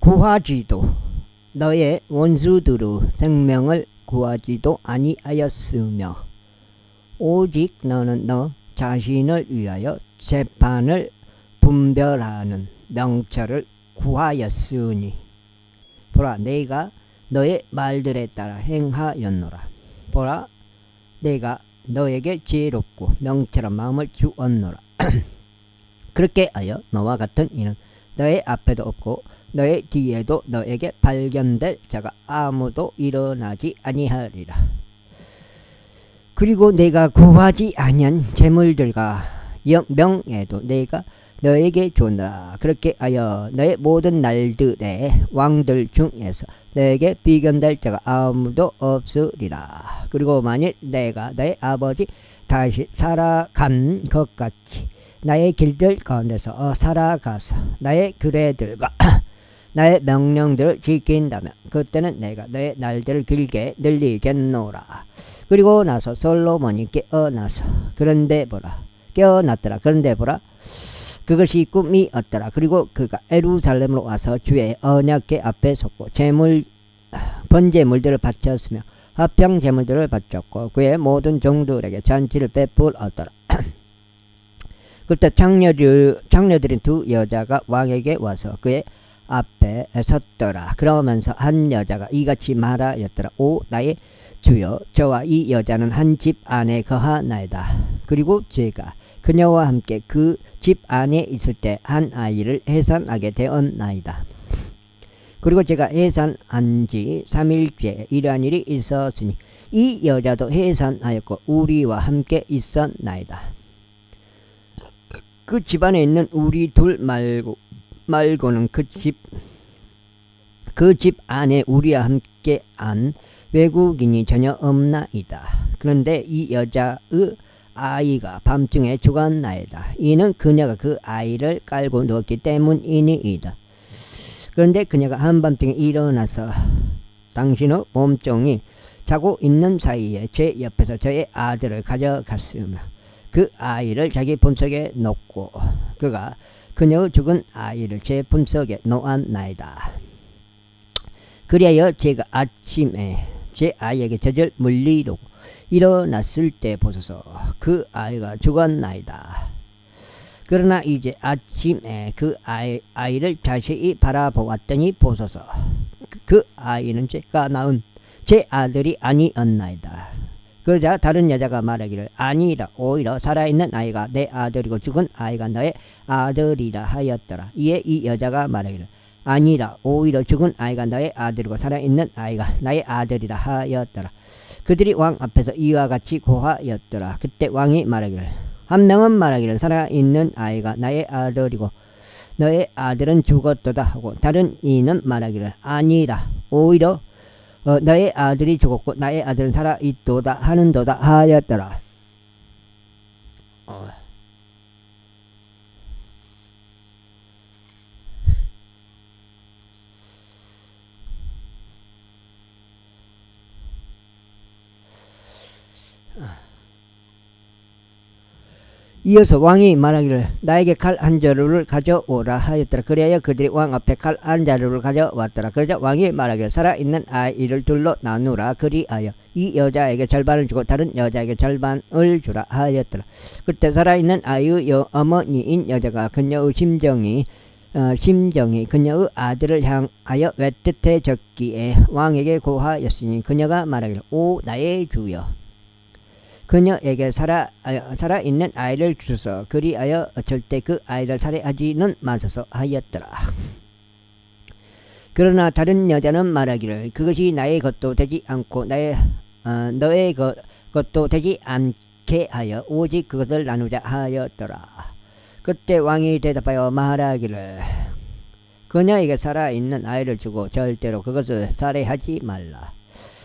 구하지도 너의 원수들의 생명을 구하지도 아니하였으며 오직 너는 너 자신을 위하여 재판을 분별하는 명철을 구하였으니 보라 내가 너의 말들에 따라 행하였노라. 보라 내가 너에게 지혜롭고 명철한 마음을 주었노라. 그렇게 하여 너와 같은 이는 너의 앞에도 없고 너의 뒤에도 너에게 발견될 자가 아무도 일어나지 아니하리라. 그리고 내가 구하지 아니한 재물들과 명예도 내가 너에게 주노라. 그렇게 하여 너의 모든 날들의 왕들 중에서 너에게 비견될 자가 아무도 없으리라. 그리고 만일 내가 너의 아버지 다시 살아간 것 같이 나의 길들 가운데서 살아가서 나의 규례들과 나의 명령들을 지킨다면 그때는 내가 너의 날들을 길게 늘리겠노라. 그리고 나서 솔로몬이 깨어났더라. 그런데 보라 그것이 꿈이었더라. 그리고 그가 예루살렘으로 와서 주의 언약궤 앞에 섰고 번제물들을 바쳤으며 화평 제물들을 바쳤고 그의 모든 종들에게 잔치를 베풀었더라. 그때 장녀들인 두 여자가 왕에게 와서 그의 앞에 섰더라. 그러면서 한 여자가 이같이 말하였더라. 오 나의 주여 저와 이 여자는 한 집 안에 거하나이다. 그리고 제가 그녀와 함께 그 집 안에 있을 때 한 아이를 해산하게 되었나이다. 그리고 제가 해산한 지 3일째 이러한 일이 있었으니 이 여자도 해산하였고 우리와 함께 있었나이다. 그 집안에 있는 우리 둘 말고는 그 집 안에 우리와 함께 한 외국인이 전혀 없나이다. 그런데 이 여자의 아이가 밤중에 죽었나이다. 이는 그녀가 그 아이를 깔고 누웠기 때문이니이다. 그런데 그녀가 한밤중에 일어나서 당신의 몸종이 자고 있는 사이에 제 옆에서 저의 아들을 가져갔으며 그 아이를 자기 품속에 놓고 그가 그녀의 죽은 아이를 제 품속에 놓았나이다. 그리하여 제가 아침에 제 아이에게 젖을 물리려고 일어났을 때 보소서 그 아이가 죽었나이다. 그러나 이제 아침에 그 아이를 자세히 바라보았더니 보소서 그 아이는 제가 낳은 제 아들이 아니었나이다. 그러자 다른 여자가 말하기를 아니라 오히려 살아있는 아이가 내 아들이고 죽은 아이가 너의 아들이라 하였더라. 이에 이 여자가 말하기를 아니라 오히려 죽은 아이가 너의 아들이고 살아있는 아이가 나의 아들이라 하였더라. 그들이 왕 앞에서 이와 같이 고하였더라. 그때 왕이 말하기를 한 명은 말하기를 살아있는 아이가 나의 아들이고 너의 아들은 죽었도다 하고 다른 이는 말하기를 아니라 오히려 너의 아들이 죽었고 나의 아들은 살아있도다 하는도다 하였더라. 이어서 왕이 말하기를 나에게 칼 한 자루를 가져오라 하였더라. 그래야 그들이 왕 앞에 칼 한 자루를 가져왔더라. 그러자 왕이 말하기를 살아있는 아이를 둘로 나누라. 그리하여 이 여자에게 절반을 주고 다른 여자에게 절반을 주라 하였더라. 그때 살아있는 아이의 어머니인 여자가 그녀의 심정이 그녀의 아들을 향하여 외뜻해졌기에 왕에게 고하였으니 그녀가 말하기를 오 나의 주여 그녀에게 살아있는 아이를 주소서. 그리하여 절대 그 아이를 살해하지는 마소서 하였더라. 그러나 다른 여자는 말하기를 그것이 나의 것도 되지 않고 너의 것도 되지 않게 하여 오직 그것을 나누자 하였더라. 그때 왕이 대답하여 말하기를 그녀에게 살아있는 아이를 주고 절대로 그것을 살해하지 말라.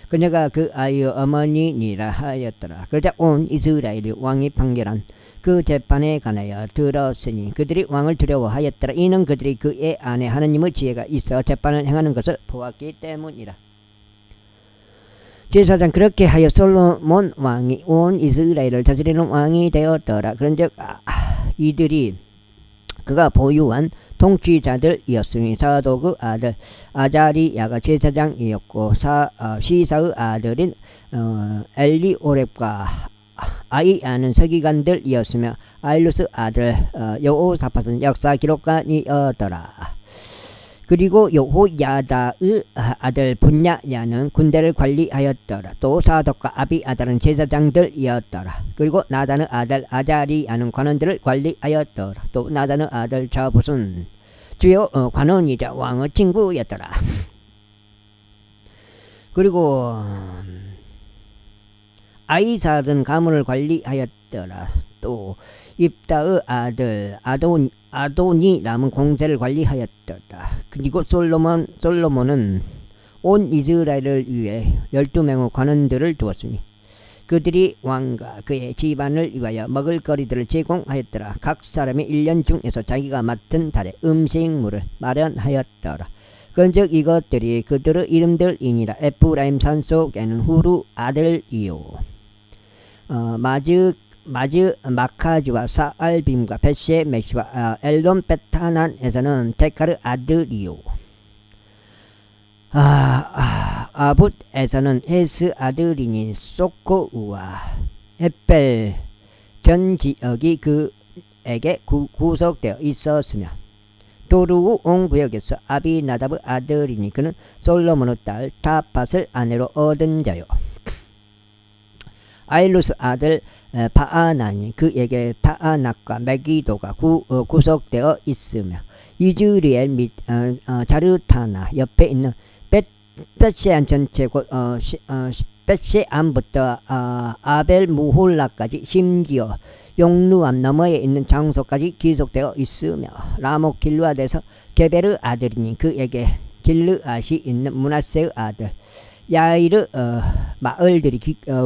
그녀가 그 아이의 어머니니라 하였더라. 그러자 온 이스라엘이 왕이 판결한 그 재판에 관하여 들었으니 그들이 왕을 두려워하였더라. 이는 그들이 그의 안에 하나님의 지혜가 있어 재판을 행하는 것을 보았기 때문이라. 제사장 그렇게 하여 솔로몬 왕이 온 이스라엘을 다스리는 왕이 되었더라. 그런즉 이들이 그가 보유한 통치자들이었으니 사독의 아들 아자리야가 제사장이었고 시사의 아들인 엘리오렙과 아이야는 서기관들이었으며 아일루스 아들 여호사밧은 역사 기록관이었더라. 그리고 여호야다의 아들 분야야는 군대를 관리하였더라. 또 사독과 아비아달은 제사장들이었더라. 그리고 나단의 아들 아자리야는 관원들을 관리하였더라. 또 나단의 아들 자붓은 주요 관원이자 왕의 친구였더라. 그리고 아이살은 가문을 관리하였더라. 또 입다의 아들 아도니람은 공세를 관리하였더라. 그리고 솔로몬은 온 이스라엘을 위해 12명의 관원들을 두었으니 그들이 왕과 그의 집안을 위하여 먹을거리들을 제공하였더라. 각 사람이 1년 중에서 자기가 맡은 달에 음식물을 마련하였더라. 그런즉 이것들이 그들의 이름들이니라. 에프라임 산속에는 후루 아들이요 마카즈와 사알빔과 벳셰메시와 엘론 베타난에서는 데카르 아들이요 아붓에서는 헤스 아들이니 소코우와 에펠 전 지역이 그에게 구속되어 있었으며 도르우 온 구역에서 아비나답의 아들이니 그는 솔로몬의 딸 타팟을 아내로 얻은 자요. 아일루스 아들 바아나니 그에게 타아낙과 메기도가 구속되어 있으며 이즈리엘 및 자르타나 옆에 있는 벳세안 전체 곧 벳세안부터 아벨 무홀라까지 심지어 용루암 너머에 있는 장소까지 기속되어 있으며 라모 길르앗에서 게베르 아들이니 그에게 길르앗이 있는 문하세의 아들 야이르 마을들이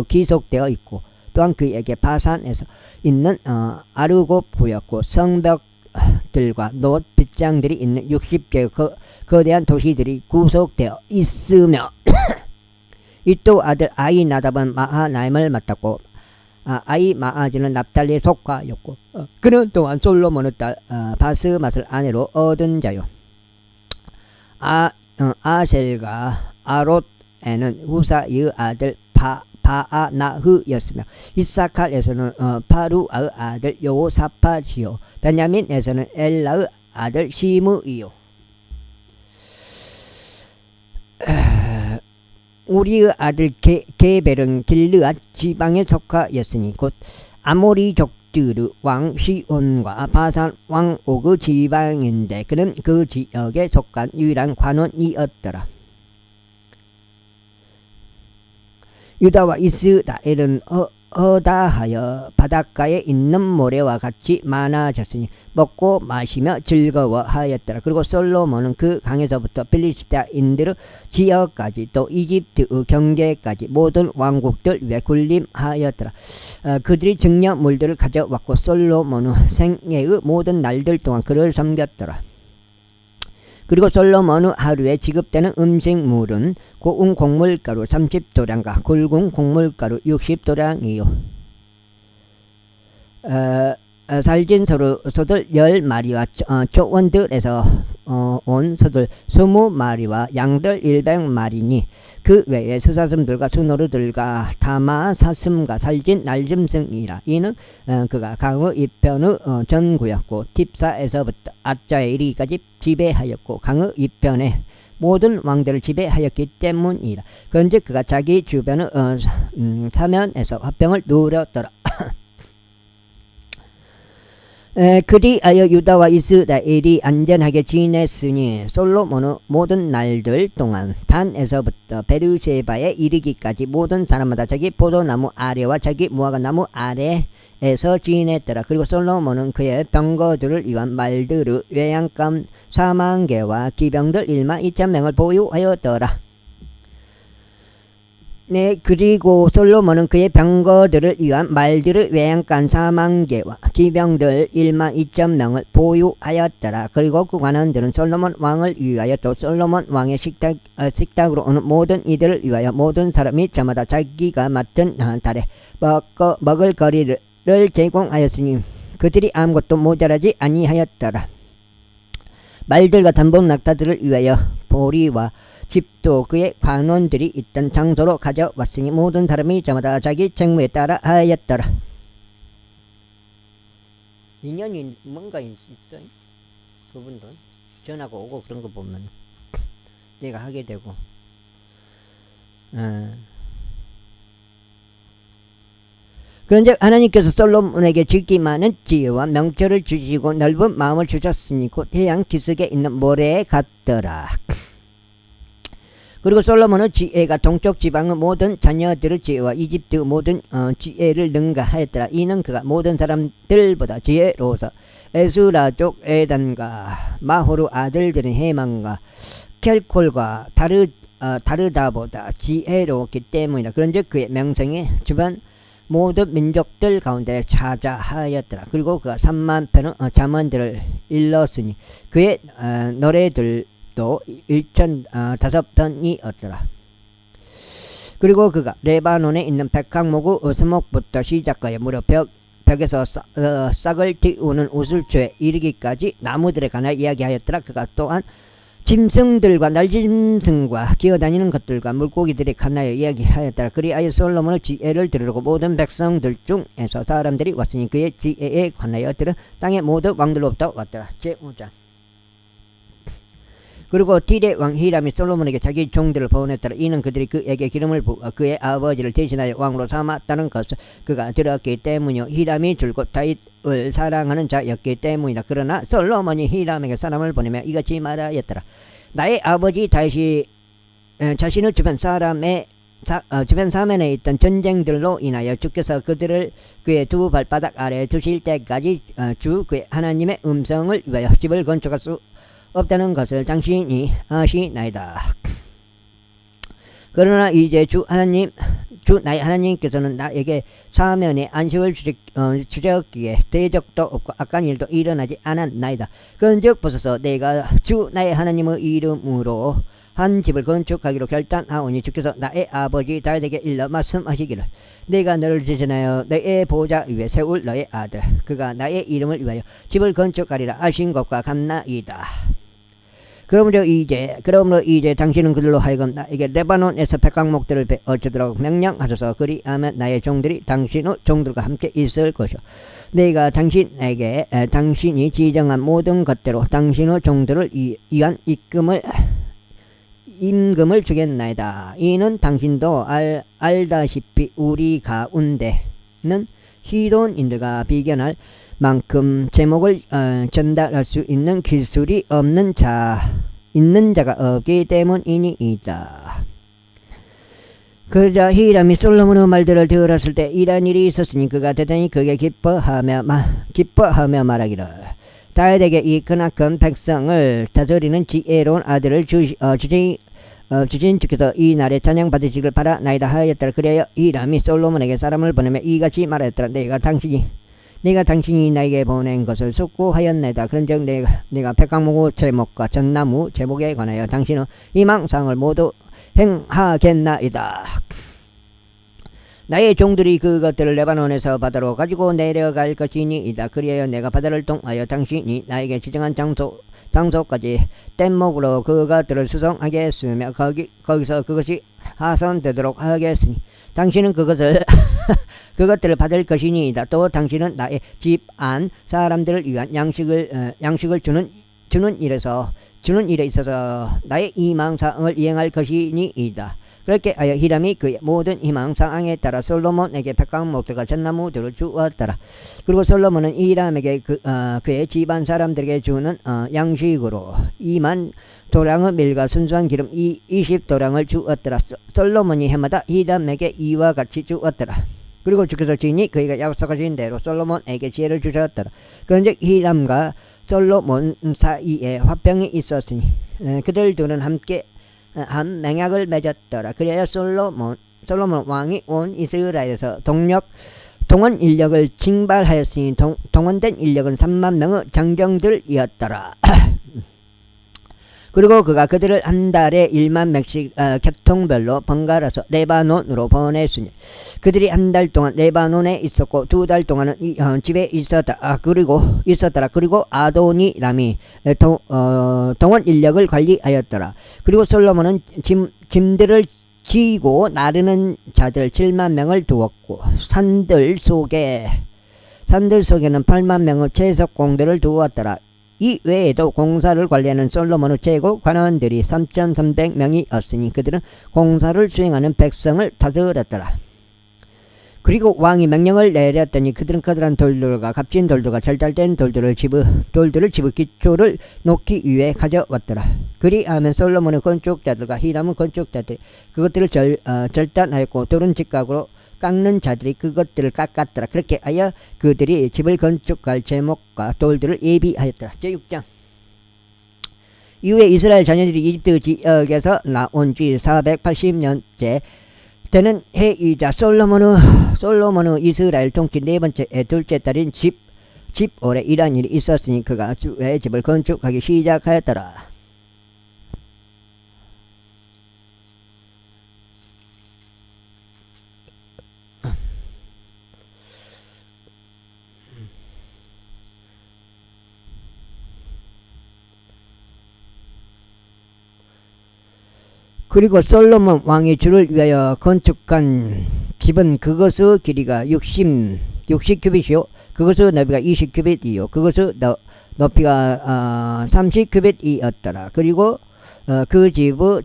기속되어 있고 또한 그에게 바산에서 있는 아르곱 구였고 성벽들과 놋 빗장들이 있는 60개의 거대한 도시들이 구속되어 있으며 이또 아들 아이나답은 마하나임을 맡았고 아이마아즈는 납달리의 속가였고 그는 또한 솔로몬의 딸 바스맛을 아내로 얻은 자요. 아셀과 아롯에는 후사의 아들 바아나흐였으며 이사칼에서는 파루아의 아들 여호사밧이요 베냐민에서는 엘라의 아들 시므이요. 우리의 아들 게벨은 길르앗 지방의 속하였으니 곧 아모리족들의 왕 시온과 바산 왕 옥의 지방인데 그는 그 지역에 속한 유일한 관원이었더라. 유다와 이스라엘은 허다하여 바닷가에 있는 모래와 같이 많아졌으니 먹고 마시며 즐거워하였더라. 그리고 솔로몬은 그 강에서부터 필리스타인들의 지역까지 또 이집트의 경계까지 모든 왕국들 위에 군림하였더라. 그들이 증여물들을 가져왔고 솔로몬의 생애의 모든 날들 동안 그를 섬겼더라. 그리고 솔로몬의 하루에 지급되는 음식물은 고운 곡물가루 30도량과 굵은 곡물가루 60도량이요. 살진 소들 10마리와 초원들에서 온 소들 20마리와 양들 100마리니 그 외에 수사슴들과 수노루들과 다마 사슴과 살진 날짐승이라. 이는 그가 강의 이편의 전구였고 팁사에서부터 아짜에 이르기까지 지배하였고 강의 이편에 모든 왕들을 지배하였기 때문이라. 그런즉 그가 자기 주변의 사면에서 화평을 누렸더라. 그리하여 유다와 이스라엘이 안전하게 지냈으니 솔로몬의 모든 날들 동안 단에서부터 베르세바에 이르기까지 모든 사람마다 자기 포도나무 아래와 자기 무화과나무 아래에서 지냈더라. 그리고 솔로몬은 그의 병거들을 위한 말들의 외양감 40,000개와 기병들 12,000명을 보유하였더라. 네, 그리고 솔로몬은 그의 병거들을 위한 말들의 외양간 40,000개와 기병들 12,000명을 보유하였더라. 그리고 그 관원들은 솔로몬 왕을 위하여 또 솔로몬 왕의 식탁으로 오는 모든 이들을 위하여 모든 사람이 저마다 자기가 맡은 달에 먹을 거리를 제공하였으니 그들이 아무것도 모자라지 아니하였더라. 말들과 단복 낙타들을 위하여 보리와 집도 그의 관원들이 있던 장소로 가져왔으니 모든 사람이 저마다 자기 책무에 따라 하였더라. 인연이 뭔가 있어요? 그분도 전화가 오고 그런 거 보면 내가 하게 되고 그런즉 하나님께서 솔로몬에게 주기 많은 지혜와 명철을 주시고 넓은 마음을 주셨으니 곧 태양 기슭에 있는 모래에 같더라. 그리고 솔로몬은 지혜가 동쪽 지방의 모든 자녀들의 지혜와 이집트 모든 지혜를 능가하였더라. 이는 그가 모든 사람들보다 지혜로워서 에스라족 에단과 마호르 아들들인 헤만과 켈콜과 다르다보다 지혜로웠기 때문이라. 그런즉 그의 명성이 주변 모든 민족들 가운데 자자하였더라. 그리고 그가 3만 편의 잠언들을 일렀으니 그의 노래들도 1,005편이었더라. 그리고 그가 레바논에 있는 백항목의 수목부터 시작하여 무려 벽에서 싹을 틔우는 우슬초에 이르기까지 나무들에 관하여 이야기하였더라. 그가 또한 짐승들과 날짐승과 기어다니는 것들과 물고기들에 관하여 이야기하였더라. 그리하여 솔로몬의 지혜를 들으려고 모든 백성들 중에서 사람들이 왔으니 그의 지혜에 관하여 들은 땅의 모든 왕들로부터 왔더라. 제5장. 그리고 딜의 왕 히람이 솔로몬에게 자기 종들을 보냈더라. 이는 그들이 그에게 기름을 부어 그의 아버지를 대신하여 왕으로 삼았다는 것을 그가 들었기 때문이요. 히람이 줄곧 다윗을 사랑하는 자였기 때문이라. 그러나 솔로몬이 히람에게 사람을 보내며 이같이 말하였더라. 나의 아버지 다윗이 자신의 주변 사면에 있던 전쟁들로 인하여 주께서 그들을 그의 두 발바닥 아래에 두실 때까지 주 그의 하나님의 음성을 위하여 집을 건축할 수 없다는 것을 당신이 아시나이다. 그러나 이제 주 나의 하나님께서는 나에게 사면에 안식을 주셨기에 대적도 없고 악한 일도 일어나지 않았나이다. 그런즉 보소서 내가 주 나의 하나님의 이름으로 한 집을 건축하기로 결단하오니 주께서 나의 아버지 다윗에게 일러 말씀하시기를 내가 너를 대신하여 너의 보좌 위에 세울 너의 아들 그가 나의 이름을 위하여 집을 건축하리라 하신 것과 같나이다. 그러므로 이제 당신은 그들로 하여금 나에게 레바논에서 백항목들을 베어주도록 명령하소서. 그리하면 나의 종들이 당신의 종들과 함께 있을 것이요 내가 당신에게 당신이 지정한 모든 것대로 당신의 종들을 위한 임금을 주겠나이다. 이는 당신도 알다시피 우리 가운데는 시돈인들과 비견할 만큼 제목을 전달할 수 있는 기술이 있는 자가 없기 때문이니이다. 그러자 히람이 솔로몬의 말들을 들었을 때 이런 일이 있었으니 그가 대단히 크게 기뻐하며 말하기를 다윗에게 이 크나큰 백성을 다스리는 지혜로운 아들을 주신 주께서 이 날에 찬양 받으시길 바라나이다 하였더라. 그래야 히람이 솔로몬에게 사람을 보내며 이같이 말하였더라. 내가 당신이 나에게 보낸 것을 숙고하였나이다. 그런즉 내가 백항목 제목과 전나무 제목에 관하여 당신의 희망사항을 모두 행하겠나이다. 나의 종들이 그것들을 레바논에서 바다로 가지고 내려갈 것이니이다. 그리하여 내가 바다를 통하여 당신이 나에게 지정한 장소까지 뗏목으로 그것들을 수송하게 했으며 거기서 그것이 하선되도록 하겠으니 당신은 그것들을 받을 것이니이다. 또 당신은 나의 집 안 사람들을 위한 양식을 주는 일에 있어서 나의 희망사항을 이행할 것이니이다. 그렇게 하여 히람이 그의 모든 희망사항에 따라 솔로몬에게 백항목들과 전나무들을 주었더라. 그리고 솔로몬은 히람에게 그의 집안 사람들에게 주는 양식으로 2만 도량의 밀과 순수한 기름 20도량을 주었더라. 솔로몬이 해마다 히람에게 이와 같이 주었더라. 그리고 주께서 주인이 그에게 약속하신 대로 솔로몬에게 지혜를 주셨더라. 그런즉 히람과 솔로몬 사이에 화평이 있었으니 그들 둘은 함께 한 맹약을 맺었더라. 그래야 솔로몬 왕이 온 이스라엘에서 동원 인력을 징발하였으니 동원된 인력은 3만 명의 장정들이었더라. 그리고 그가 그들을 한 달에 1만 명씩 교통별로 번갈아서 레바논으로 보냈으니 그들이 한 달 동안 레바논에 있었고 2달 동안은 집에 있었더라. 그리고 아도니람이 동원 인력을 관리하였더라. 그리고 솔로몬은 짐들을 지고 나르는 자들 7만 명을 두었고 산들 속에는 8만 명의 채석공들을 두었더라. 이 외에도 공사를 관리하는 솔로몬의 최고 관원들이 3,300명이었으니 그들은 공사를 수행하는 백성을 다스렸더라. 그리고 왕이 명령을 내렸더니 그들은 커다란 돌들과 값진 돌들과 절달된 돌들을 집의 기초를 놓기 위해 가져왔더라. 그리하면 솔로몬의 건축자들과 히람의 건축자들이 그것들을 절단하였고 돌은 직각으로 깎는 자들이 그것들을 깎았더라. 그렇게 하여 그들이 집을 건축할 제목과 돌들을 예비하였더라. 제6장. 이후에 이스라엘 자녀들이 이집트 지역에서 나온 지 480년째 되는 해이자 솔로몬의 이스라엘 통치 네 번째 둘째 달인 집올에 이러한 일이 있었으니 그가 주의 집을 건축하기 시작하였더라. 그리고 솔로몬 왕이 주를 위하여 건축한 집은 그것의 길이가 60규빗이요 그것의 너비가 20규빗이요 그것의 높이가 30규빗이었더라. 그리고 그 집의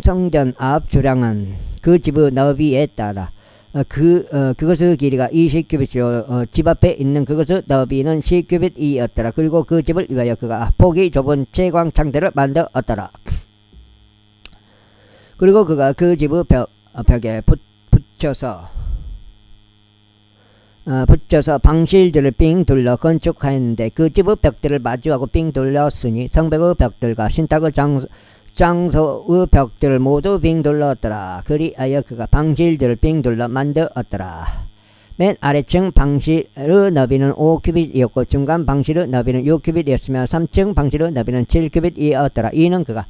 성전 앞 주량은 그 집의 너비에 따라 그것의 길이가 20규빗이요 집 앞에 있는 그것의 너비는 10규빗이었더라. 그리고 그 집을 위하여 그가 폭이 좁은 채광창들을 만들었더라. 그리고 그가 그 집의 벽에 붙여서 방실들을 삥 둘러 건축하였는데 그 집의 벽들을 마주하고 삥 둘렀으니 성벽의 벽들과 신탁의 장소의 벽들을 모두 삥 둘렀더라. 그리하여 그가 방실들을 삥 둘러 만들었더라. 맨 아래층 방실의 너비는 5규빗이었고 중간 방실의 너비는 6규빗이었으며 3층 방실의 너비는 7규빗이었더라. 이는 그가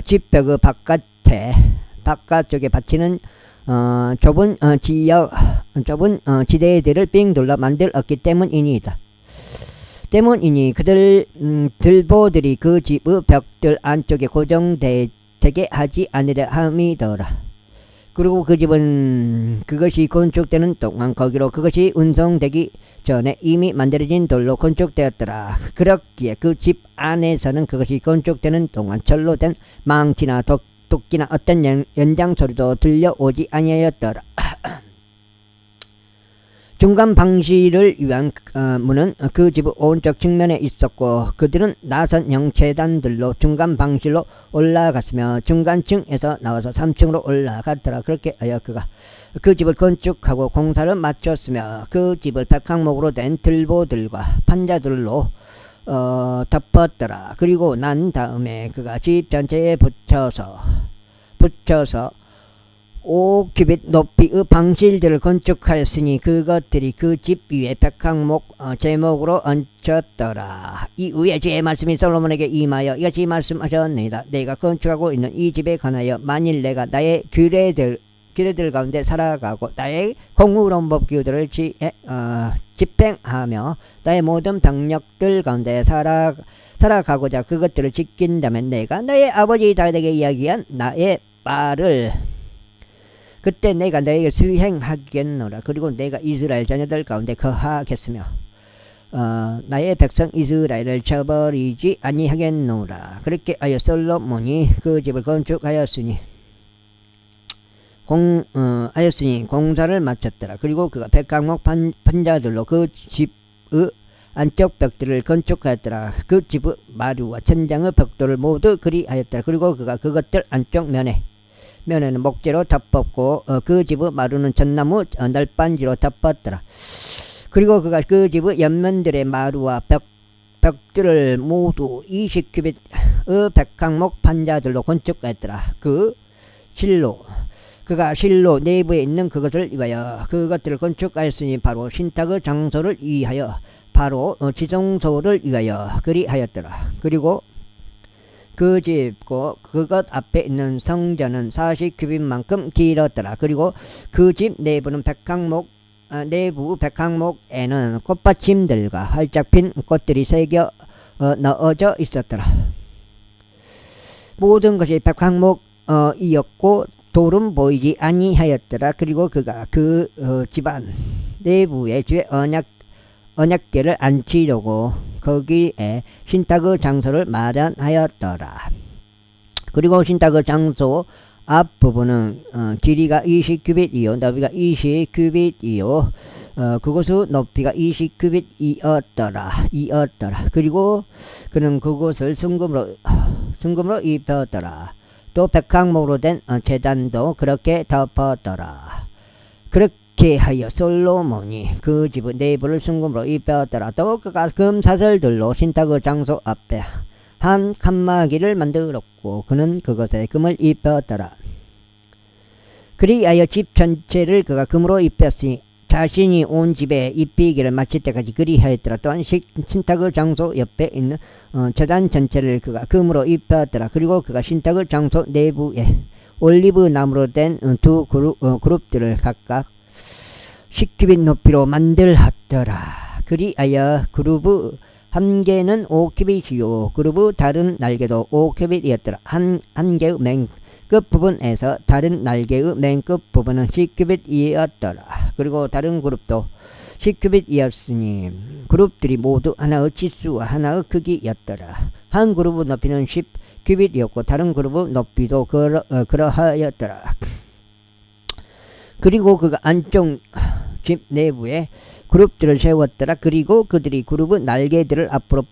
집벽의 바깥쪽에 받치는 좁은 지대들을 삥 둘러 만들었기 때문이니 들보들이 그 집의 벽들 안쪽에 고정되게 하지 않으려 함이더라. 그리고 그 집은 그것이 건축되는 동안 거기로 그것이 운송되기 전에 이미 만들어진 돌로 건축되었더라. 그렇기에 그 집 안에서는 그것이 건축되는 동안 철로 된 망치나 도끼나 어떤 연장 소리도 들려오지 아니하였더라. 중간 방실을 위한 문은 그 집의 오른쪽 측면에 있었고 그들은 나선형 계단들로 중간 방실로 올라갔으며 중간층에서 나와서 3층으로 올라갔더라. 그렇게 하여 그가 그 집을 건축하고 공사를 마쳤으며 그 집을 백항목으로 된 들보들과 판자들로 덮었더라. 그리고 난 다음에 그가 집 전체에 붙여서 5규빗 높이의 방실들을 건축하였으니 그것들이 그 집 위에 백항목 제목으로 얹혔더라. 이후에 주의 말씀이 솔로몬에게 임하여 이같이 말씀하셨느니라. 내가 건축하고 있는 이 집에 관하여 만일 내가 나의 규례들 가운데 살아가고 나의 공의로운 법규들을 집행하며 나의 모든 병력들 가운데 살아가고자 그것들을 지킨다면 내가 너의 아버지 다윗에게 이야기한 나의 말을 그때 내가 너에게 수행하겠노라. 그리고 내가 이스라엘 자녀들 가운데 거하겠으며 나의 백성 이스라엘을 저버리지 아니하겠노라. 그렇게 하여 솔로몬이 그 집을 건축하였으니 공사를 마쳤더라. 그리고 그가 백항목 판자들로 그 집의 안쪽 벽들을 건축하였더라. 그 집의 마루와 천장의 벽돌을 모두 그리하였더라. 그리고 그가 그것들 안쪽 면에는 목재로 덮었고 그 집의 마루는 전나무 널빤지로 덮었더라. 그리고 그가 그 집의 옆면들의 마루와 벽들을 모두 20규빗의 백항목 판자들로 건축하였더라. 그가 실로 내부에 있는 그것을 위하여 그것들을 건축하였으니 바로 신탁의 장소를 위하여 바로 지성소를 위하여 그리하였더라. 그리고 그 집고 그것 앞에 있는 성전은 40규빗만큼 길었더라. 그리고 그 집 내부는 내부 백항목에는 꽃받침들과 활짝 핀 꽃들이 새겨 넣어져 있었더라. 모든 것이 백항목이었고 돌은 보이지 아니하였더라. 그리고 그가 집안 내부에 주의 언약궤를 앉히려고 거기에 신탁의 장소를 마련하였더라. 그리고 신탁의 장소 앞부분은 길이가 20규빗이요 너비가 20규빗이요 그곳의 높이가 20규빗이었더라. 그리고 그는 그곳을 순금으로 입혔더라. 또 백항목으로 된 제단도 그렇게 덮었더라. 그렇게 하여 솔로몬이 그 집의 내부를 순금으로 입혔더라. 또 그가 금사슬들로 신탁의 장소 앞에 한 칸막이를 만들었고 그는 그것에 금을 입혔더라. 그리하여 집 전체를 그가 금으로 입혔으니 자신이 온 집에 입히기를 마칠 때까지 그리하였더라. 또한 신탁의 장소 옆에 있는 제단 전체를 그가 금으로 입혔더라. 그리고 그가 신탁의 장소 내부에 올리브 나무로 된 두 그룹들을 각각 10규빗 높이로 만들었더라. 그리하여 그룹의 한 개는 5규빗이요 그룹의 다른 날개도 5규빗이었더라. 한 개의 맨 끝부분에서 다른 날개의 맨 끝부분은 10규빗이었더라. 그리고 다른 그룹도 10규빗이었으니 그룹들이 모두 하나의 치수와 하나의 크기였더라. 한 그룹의 높이는 10규빗이었고 다른 그룹의 높이도 그러하였더라. 그리고 그가 안쪽 집 내부에 그룹들을 세웠더라. 그리고 그들이 그룹의 날개들을 앞으로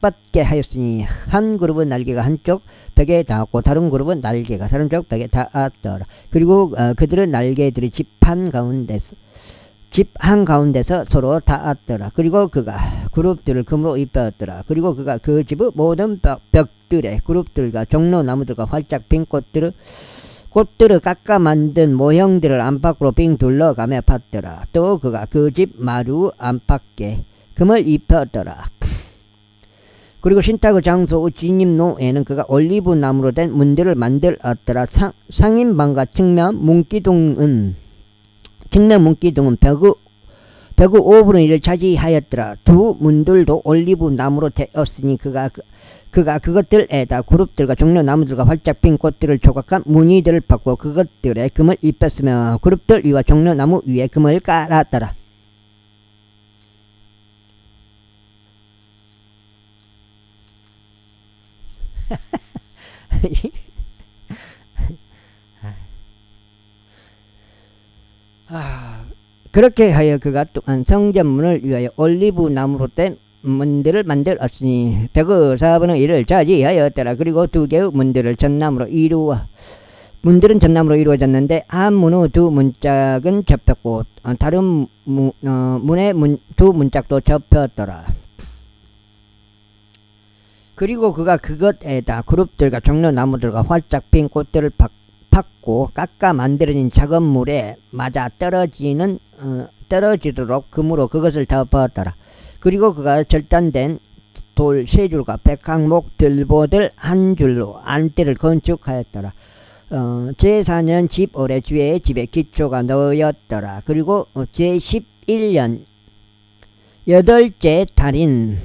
뻗게 하였으니 한 그룹의 날개가 한쪽 벽에 닿았고 다른 그룹의 날개가 다른 쪽 벽에 닿았더라. 그리고 그들의 날개들이 집 한가운데서 서로 닿았더라. 그리고 그가 그룹들을 금으로 입혔더라. 그리고 그가 그 집의 모든 벽들에 그룹들과 종로나무들과 활짝 핀 꽃들을 깎아 만든 모형들을 안팎으로 빙 둘러가며 팠더라. 또 그가 그 집 마루 안팎에 금을 입혔더라. 그리고 신탁의 장소 진입로에는 그가 올리브 나무로 된 문들을 만들었더라. 상인방과 측면 문기둥은 벽의 5분의 1을 차지하였더라. 두 문들도 올리브 나무로 되었으니 그가 그것들에다 그룹들과 종려나무들과 활짝 핀 꽃들을 조각한 무늬들을 받고 그것들에 금을 입혔으며 그룹들 위와 종려나무 위에 금을 깔았더라. 그렇게 하여 그가 또한 성전문을 위하여 올리브 나무로 된 문들을 만들었으니 벽의 4분의 1을 차지하였더라. 그리고 두 개의 문들은 전나무로 이루어졌는데 한 문의 두 문짝은 접혔고 다른 문의 두 문짝도 접혔더라. 그리고 그가 그것에다 그룹들과 종려나무들과 활짝 핀 꽃들을 팠고 깎아 만들어진 작은 물에 맞아 떨어지도록 금으로 그것을 덮었더라. 그리고 그가 절단된 돌 3줄과 백항목 들보들 1줄로 안뜰을 건축하였더라. 제4년 집 올해 주의 집에 기초가 놓였더라. 그리고 제11년 8째 달인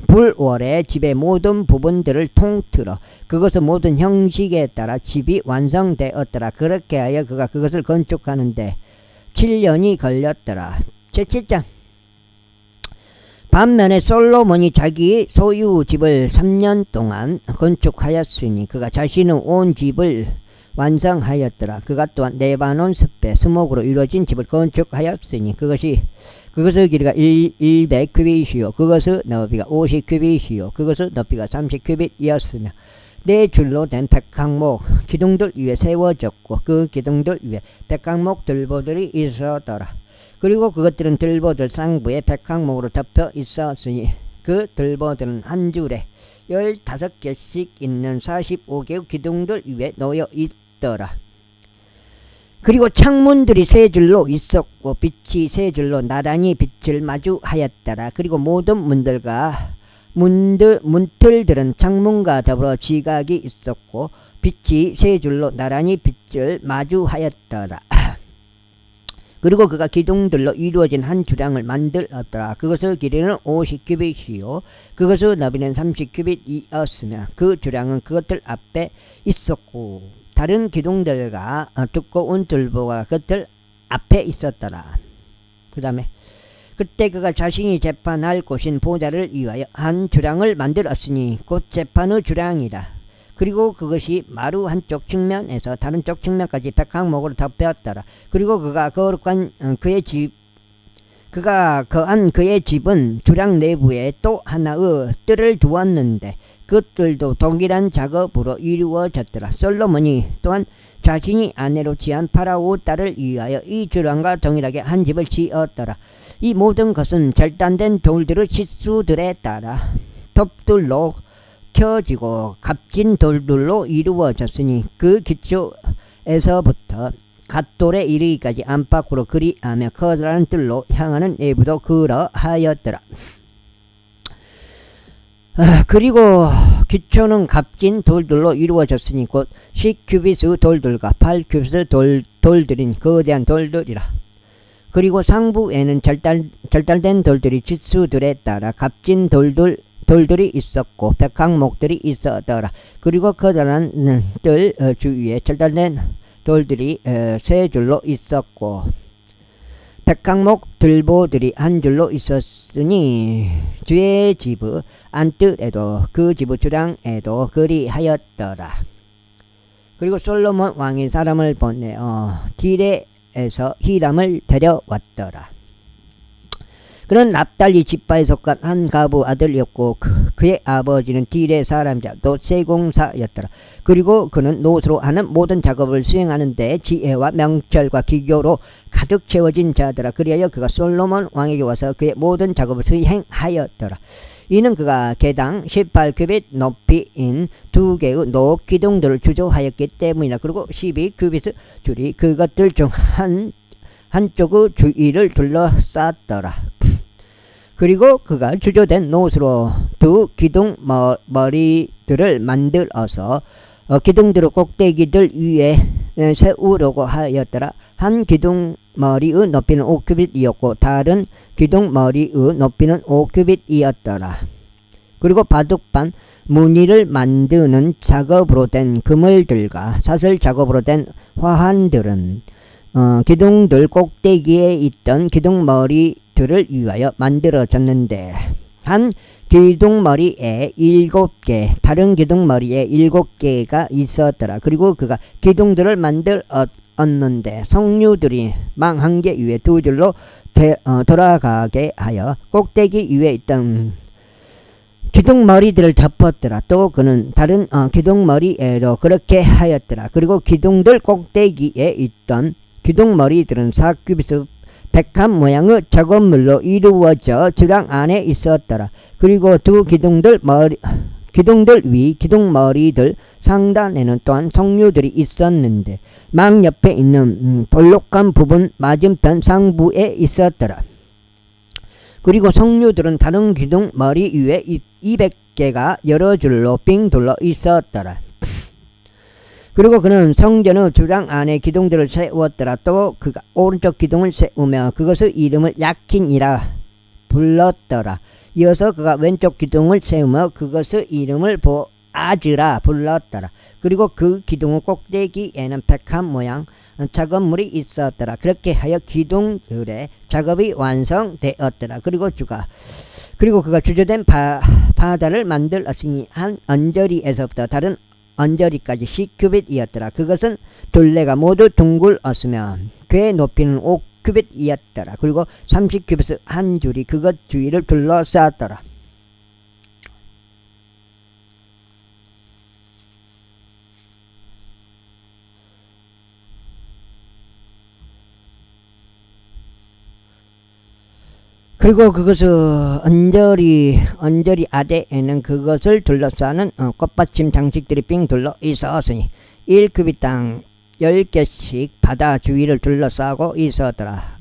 불월에 집의 모든 부분들을 통틀어 그것의 모든 형식에 따라 집이 완성되었더라. 그렇게 하여 그가 그것을 건축하는데 7년이 걸렸더라. 제7장 반면에 솔로몬이 자기 소유 집을 3년 동안 건축하였으니 그가 자신의 온 집을 완성하였더라. 그가 또한 레바논 숲에 수목으로 이루어진 집을 건축하였으니 그것의 길이가 100규빗이요 그것의 너비가 50규빗이요 그것의 높이가 30규빗이었으며 4줄로 된 백항목 기둥들 위에 세워졌고 그 기둥들 위에 백항목 들보들이 있었더라. 그리고 그것들은 들보들 상부에 백항목으로 덮여 있었으니 그 들보들은 한 줄에 15개씩 있는 45개의 기둥들 위에 놓여 있더라. 그리고 창문들이 3줄로 있었고 빛이 3줄로 나란히 빛을 마주하였더라. 그리고 모든 문틀들은 창문과 더불어 지각이 있었고 빛이 세 줄로 나란히 빛을 마주하였더라. 그리고 그가 기둥들로 이루어진 한 주량을 만들었더라. 그것의 길이는 50규빗이요 그것의 너비는 30규빗이었으며 그 주량은 그것들 앞에 있었고 다른 기둥들과 두꺼운 들보가 그것들 앞에 있었더라. 그 다음에 그때 그가 자신이 재판할 곳인 보좌를 위하여 한 주량을 만들었으니 곧 재판의 주량이라. 그리고 그것이 마루 한쪽 측면에서 다른 쪽 측면까지 백항목으로 덮였더라. 그리고 그가 거룩한 그가 거한 그의 집은 주량 내부에 또 하나의 뜰을 두었는데 그 뜰도 동일한 작업으로 이루어졌더라. 솔로몬이 또한 자신이 아내로 취한 파라오 딸을 위하여 이 주량과 동일하게 한 집을 지었더라. 이 모든 것은 절단된 돌들의 치수들에 따라 톱들로 켜지고 값진 돌들로 이루어졌으니 그 기초에서부터 갓돌에 이르기까지 안팎으로 그리하며 커다란 뜰로 향하는 내부도 그러하였더라. 그리고 기초는 값진 돌들로 이루어졌으니 곧 10규빗의 돌들과 8규빗의 돌들인 거대한 돌들이라. 그리고 상부에는 절단된 돌들이 치수들에 따라 값진 돌들이 있었고 백항목들이 있었더라. 그리고 커다란 뜰 주위에 절단된 돌들이 세 줄로 있었고 백항목 들보들이 한 줄로 있었으니 주의 집의 안뜰에도 그 집의 주량에도 그리하였더라. 그리고 솔로몬 왕이 사람을 보내어 디레에서 히람을 데려왔더라. 그는 납달리 지파에 속한 한 가부 아들이었고 그의 아버지는 디레 사람자 또 세공사였더라. 그리고 그는 노수로 하는 모든 작업을 수행하는 데 지혜와 명철과 기교로 가득 채워진 자더라. 그리하여 그가 솔로몬 왕에게 와서 그의 모든 작업을 수행하였더라. 이는 그가 개당 18규빗 높이인 두 개의 녹 기둥들을 주조하였기 때문이라. 그리고 12규빗의 줄이 그것들 중 한쪽의 주위를 둘러쌌더라. 그리고 그가 주조된 노수로 두 기둥 머리들을 만들어서 기둥들의 꼭대기들 위에 세우려고 하였더라. 한 기둥 머리의 높이는 5규빗이었고 다른 기둥 머리의 높이는 5규빗이었더라. 그리고 바둑판 무늬를 만드는 작업으로 된 그물들과 사슬 작업으로 된 화환들은 기둥들 꼭대기에 있던 기둥머리들을 위하여 만들어졌는데 한 기둥머리에 7개 다른 기둥머리에 7개가 있었더라. 그리고 그가 기둥들을 만들었는데 석류들이 망 한 개 위에 두 줄로 돌아가게 하여 꼭대기 위에 있던 기둥머리들을 덮었더라. 또 그는 다른 기둥머리에도 그렇게 하였더라. 그리고 기둥들 꼭대기에 있던 기둥머리들은 4규빗의 백합 모양의 작업물로 이루어져 주량 안에 있었더라. 그리고 두 기둥들 위 기둥머리들 상단에는 또한 석류들이 있었는데 망 옆에 있는 볼록한 부분 맞은편 상부에 있었더라. 그리고 석류들은 다른 기둥머리 위에 200개가 여러 줄로 빙 둘러 있었더라. 그리고 그는 성전의 주량 안에 기둥들을 세웠더라. 또 그가 오른쪽 기둥을 세우며 그것의 이름을 야킨이라 불렀더라. 이어서 그가 왼쪽 기둥을 세우며 그것의 이름을 보아즈라 불렀더라. 그리고 그 기둥의 꼭대기에는 백합 모양 작업물이 있었더라. 그렇게 하여 기둥들의 작업이 완성되었더라. 그리고 그가 주조된 바다를 만들었으니 한 언저리에서부터 다른 언저리까지 10규빗이었더라. 그것은 둘레가 모두 둥글었으며 그의 높이는 5규빗이었더라. 그리고 30규빗의 한 줄이 그것 주위를 둘러쌌더라. 그리고 그것의 언저리 아래에는 그것을 둘러싸는 꽃받침 장식들이 빙 둘러 있었으니 1규빗당 10개씩 바다 주위를 둘러싸고 있었더라.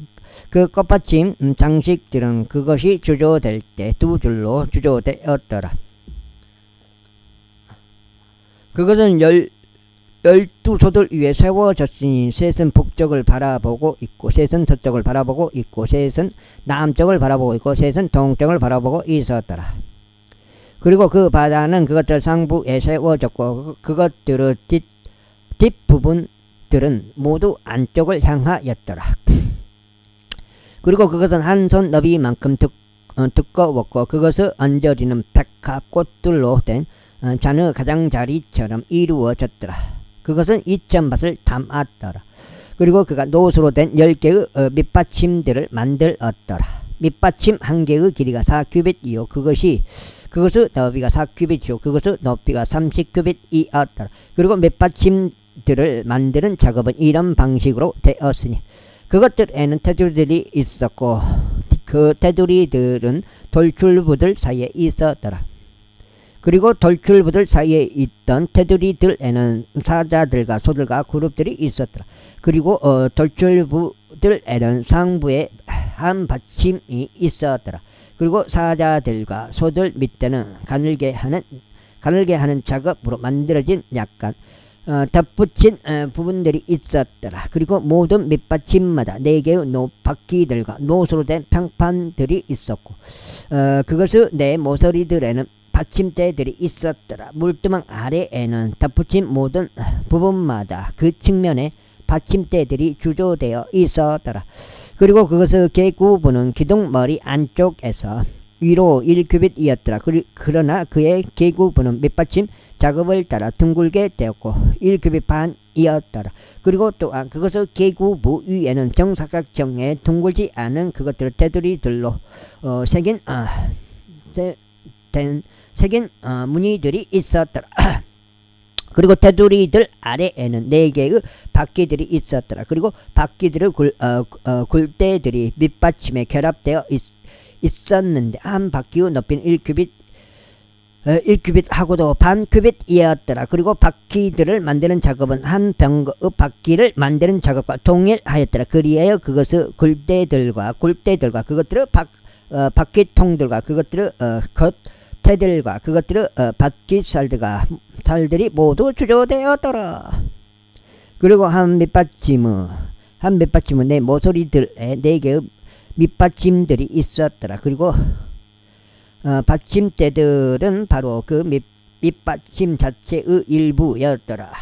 그 꽃받침 장식들은 그것이 주조될 때 두 줄로 주조되었더라. 그것은 열두 소들 위에 세워졌으니 셋은 북쪽을 바라보고 있고 셋은 서쪽을 바라보고 있고 셋은 남쪽을 바라보고 있고 셋은 동쪽을 바라보고 있었더라. 그리고 그 바다는 그것들 상부에 세워졌고 그것들의 뒷부분들은 모두 안쪽을 향하였더라. 그리고 그것은 한 손 너비만큼 두꺼웠고 그것을 얹어지는 백합꽃들로 된 잔의 가장자리처럼 이루어졌더라. 그것은 2,000밭을 담았더라. 그리고 그가 노수로 된 10개의 밑받침들을 만들었더라. 밑받침 한 개의 길이가 4규빗이요 그것의 너비가 4규빗이요 그것의 높이가 30규빗이었더라. 그리고 밑받침들을 만드는 작업은 이런 방식으로 되었으니 그것들에는 테두리들이 있었고 그 테두리들은 돌출부들 사이에 있었더라. 그리고 돌출부들 사이에 있던 테두리들에는 사자들과 소들과 그룹들이 있었더라. 그리고 돌출부들에는 상부에 한 받침이 있었더라. 그리고 사자들과 소들 밑에는 가늘게 하는 작업으로 만들어진 약간 덧붙인 부분들이 있었더라. 그리고 모든 밑받침마다 4개의 바퀴들과 노수로 된 평판들이 있었고 그것의 네 모서리들에는 받침대들이 있었더라. 물두멍 아래에는 덧붙인 모든 부분마다 그 측면에 받침대들이 주조되어 있었더라. 그리고 그것의 계구부는 기둥머리 안쪽에서 위로 1규빗이었더라. 그러나 그의 계구부는 밑받침 작업을 따라 둥글게 되었고 1규빗 반이었더라. 그리고 또한 그것의 계구부 위에는 정사각형의 둥글지 않은 그것들을 테두리들로 새긴 무늬들이 있었더라. 그리고 테두리들 아래에는 4개의 바퀴들이 있었더라. 그리고 바퀴들의 굴대들이 밑받침에 결합되어 있었는데 한 바퀴의 높이는 1규빗하고도 반규빗이었더라. 그리고 바퀴들을 만드는 작업은 한 병거의 바퀴를 만드는 작업과 동일하였더라. 그리하여 그것의 굴대들과 그것들의 바퀴통들과 그것들의 겉테들과 그것들의 바퀴살들이 모두 주조되었더라. 그리고 한 밑받침은 네 모서리들에 4개의 밑받침들이 있었더라. 그리고 받침대들은 바로 그 밑받침 자체의 일부였더라.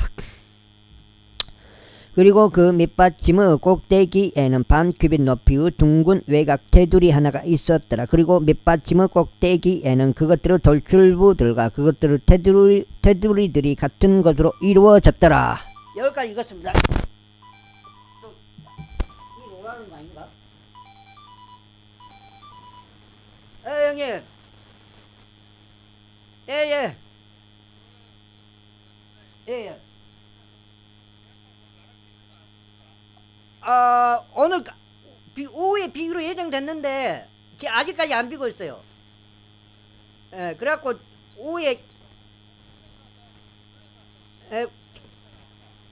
그리고 그 밑받침의 꼭대기에는 반규빗 높이의 둥근 외곽 테두리 하나가 있었더라. 그리고 밑받침의 꼭대기에는 그것들의 돌출부들과 그것들의 테두리들이 같은 것으로 이루어졌더라. 여기까지 읽었습니다. 또 이거 뭐라는 거 아닌가? 형님. 예. 오늘 오후에 비기로 예정됐는데 아직까지 안 비고 있어요. 그래갖고 오후에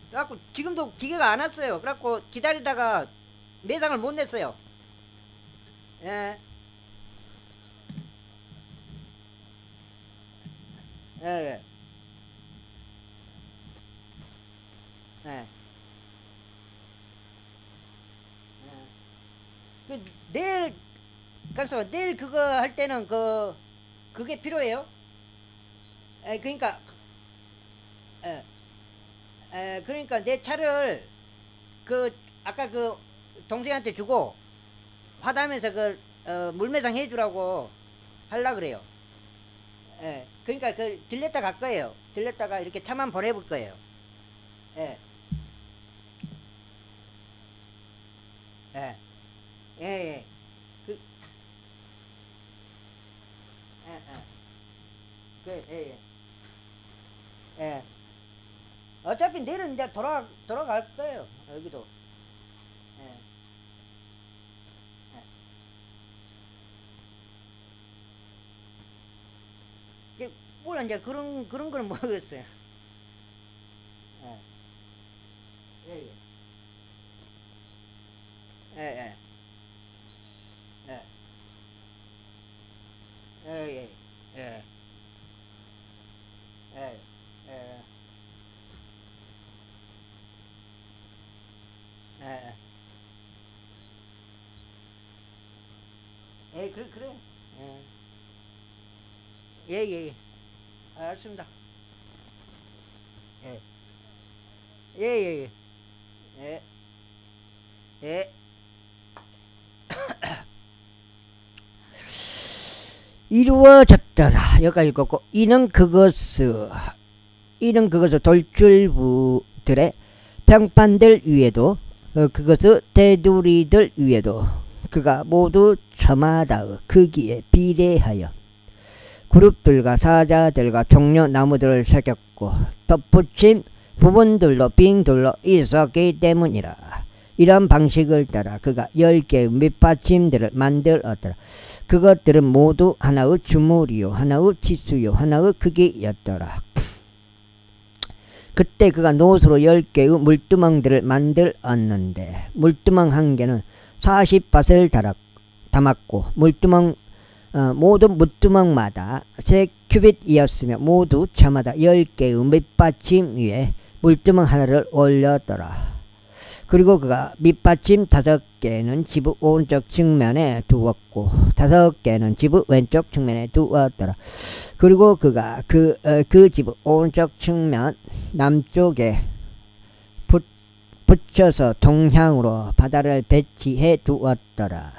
그래갖고 지금도 기계가 안 왔어요. 그래갖고 기다리다가 매장을 못 냈어요. 예. 내일 그거 할 때는 그게 필요해요. 그러니까 그러니까 내 차를 아까 동생한테 주고 화담에서 물매상 해주라고 하려 그래요. 그러니까 들렸다 갈 거예요. 들렸다가 이렇게 차만 보내볼 거예요. 어차피 내일은 이제 돌아갈 거예요. 여기도. 몰라 이제 그런 거는 모르겠어요. 예, 예, 예, 예, 예, 그래, 그래. 예, 예, 예. 알았습니다. 예, 예, 예, 예, 예, 예. 이루어졌더라. 여기까지 읽었고, 이는 그것을 돌줄부들의 평판들 위에도 그것의 테두리들 위에도 그가 모두 저마다의 크기에 비례하여 그룹들과 사자들과 종려 나무들을 새겼고 덧붙인 부분들로 빙 둘러 있었기 때문이라. 이런 방식을 따라 그가 10개의 밑받침들을 만들었더라. 그것들은 모두 하나의 주물이요 하나의 치수요 하나의 크기였더라. 그때 그가 노수로 10개의 물두멍들을 만들었는데 물두멍 한 개는 40밭을 담았고 모든 물두멍마다 3규빗이었으며 모두 저마다 10개의 밑받침 위에 물두멍 하나를 올렸더라. 그리고 그가 밑받침 5개는 지붕 오른쪽 측면에 두었고 5개는 지붕 왼쪽 측면에 두었더라. 그리고 그가 그 지붕 오른쪽 측면 남쪽에 붙여서 동향으로 바다를 배치해 두었더라.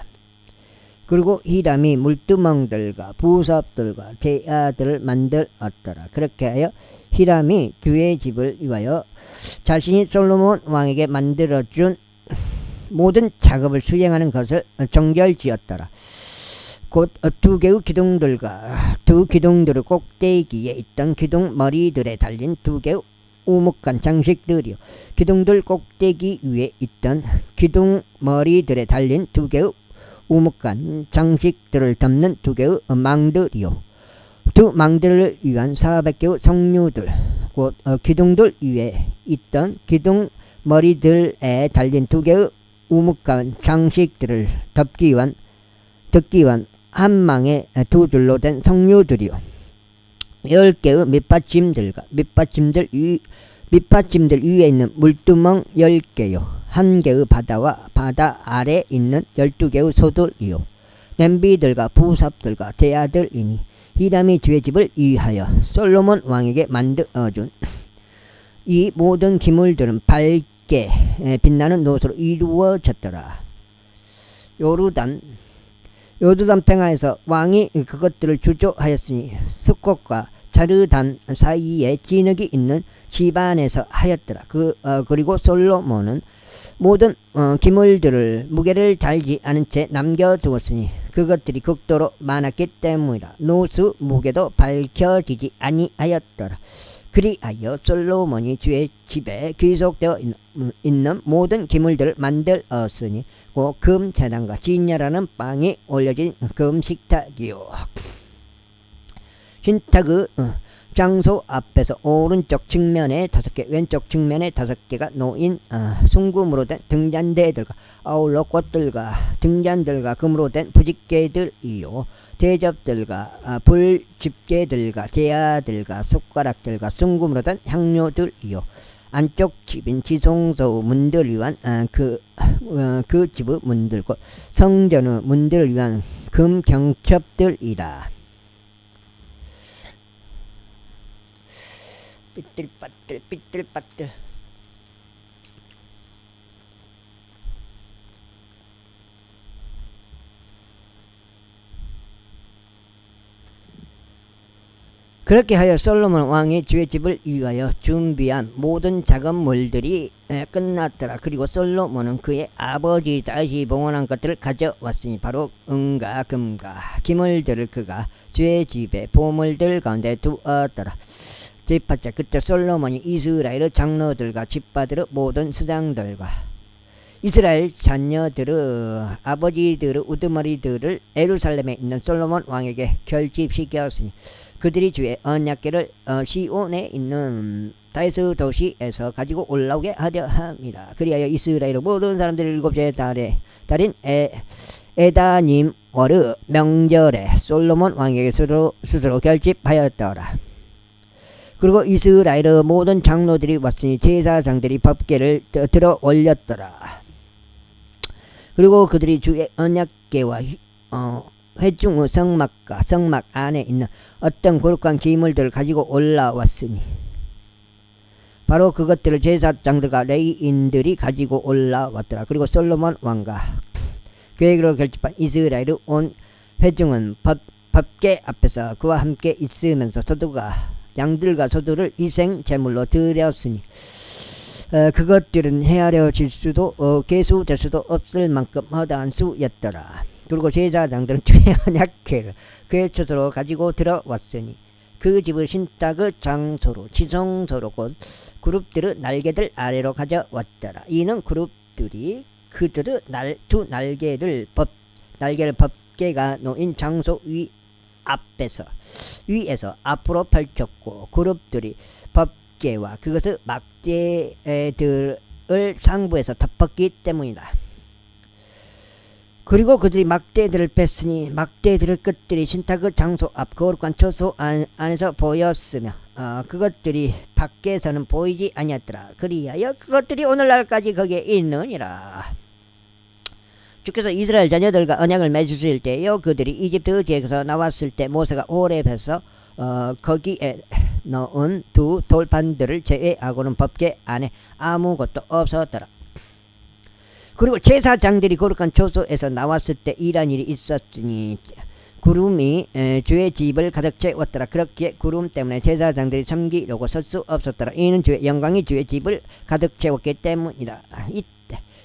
그리고 히람이 물두멍들과 부섭들과 대야들을 만들었더라. 그렇게 하여 히람이 주의 집을 위하여 자신이 솔로몬 왕에게 만들어준 모든 작업을 수행하는 것을 정결지었더라. 곧 2개의 기둥들과 두 기둥들의 꼭대기에 있던 기둥 머리들에 달린 2개의 우묵간 장식들이요 기둥들 꼭대기 위에 있던 기둥 머리들에 달린 2개의 우묵간 장식들을 덮는 2개의 망들이요 두 망들을 위한 400개의 성류들 곧 기둥들 위에 있던 기둥 머리들에 달린 2개의 우묵간 장식들을 덮기 위한 한 망에 2줄로 된 성류들이요 10개의 밑받침들 위에 있는 물두멍 10개요 1개의 바다와 바다 아래 있는 12개의 소들이요 냄비들과 부삽들과 대야들이니 히람이 주의 집을 위하여 솔로몬 왕에게 만들어준 이 모든 기물들은 밝게 빛나는 노소로 이루어졌더라. 요르단 평야에서 왕이 그것들을 주조하였으니 숫곳과 자르단 사이에 진흙이 있는 집안에서 하였더라. 그리고 솔로몬은 모든 기물들을 무게를 달지 않은 채 남겨두었으니 그것들이 극도로 많았기 때문이라. 노수 무게도 밝혀지지 아니하였더라. 그리하여 솔로몬이 주의 집에 귀속되어 있는 모든 기물들을 만들었으니 그 금재단과 진열하는 빵이 올려진 금식탁이요 신탁의 장소 앞에서 오른쪽 측면에 5개 왼쪽 측면에 5개가 놓인 순금으로 된 등잔대들과 아울러 꽃들과 등잔들과 금으로 된 부집개들이요 대접들과 불집게들과 대야들과 숟가락들과 순금으로 된 향료들이요 안쪽 집인 지성소 문들을 위한 그 집의 문들과 성전의 문들을 위한 금 경첩들이라. 삐뚤빠뚤 그렇게 하여 솔로몬 왕이 주의 집을 위하여 준비한 모든 작업물들이 끝났더라. 그리고 솔로몬은 그의 아버지 다윗이 봉헌한 것들을 가져왔으니 바로 은과 금과 기물들을 그가 주의 집의 보물들 가운데 두었더라. 제8자 그때 솔로몬이 이스라엘의 장로들과 집파들의 모든 수장들과 이스라엘 자녀들의 아버지들의 우두머리들을 예루살렘에 있는 솔로몬 왕에게 결집시켰으니 그들이 주의 언약궤를 시온에 있는 다윗의 도시에서 가지고 올라오게 하려 함이라. 그리하여 이스라엘의 모든 사람들이 7째 달인 에다님 월의 명절에 솔로몬 왕에게 스스로 결집하였더라. 그리고 이스라엘의 모든 장로들이 왔으니 제사장들이 법궤를 들어 올렸더라. 그리고 그들이 주의 언약궤와 회중의 성막과 성막 안에 있는 어떤 거룩한 기물들을 가지고 올라왔으니 바로 그것들을 제사장들과 레위인들이 가지고 올라왔더라. 그리고 솔로몬 왕과 계획으로 결집한 이스라엘의 온 회중은 법궤 앞에서 그와 함께 있으면서 소두가 양들과 소두를 희생 제물로 드렸으니 그것들은 헤아려질 수도 계수될 수도 없을 만큼 허다한 수였더라. 그리고 제사장들은 주의 언약궤를 그의 처소로 가지고 들어왔으니 그 집을 신탁의 장소로 지성소로 곧 그룹들의 날개들 아래로 가져왔더라. 이는 그룹들이 그들의 두 날개를 법궤가 놓인 장소 위에서 앞으로 펼쳤고 그룹들이 법궤와 그것의 막대들을 상부에서 덮었기 때문이다. 그리고 그들이 막대들을 뺐으니 막대들의 끝들이 신탁의 장소 앞 거룩한 처소 안에서 보였으며 그것들이 밖에서는 보이지 아니었더라. 그리하여 그것들이 오늘날까지 거기에 있느니라. 주께서 이스라엘 자녀들과 언약을 맺으실 때요 그들이 이집트 지역에서 나왔을 때 모세가 호렙에서 거기에 넣은 두 돌판들을 제외하고는 법궤 안에 아무것도 없었더라. 그리고 제사장들이 거룩한 처소에서 나왔을 때 이런 일이 있었으니 구름이 주의 집을 가득 채웠더라. 그렇기에 구름 때문에 제사장들이 섬기려고 설 수 없었더라. 이는 주의 영광이 주의 집을 가득 채웠기 때문이라.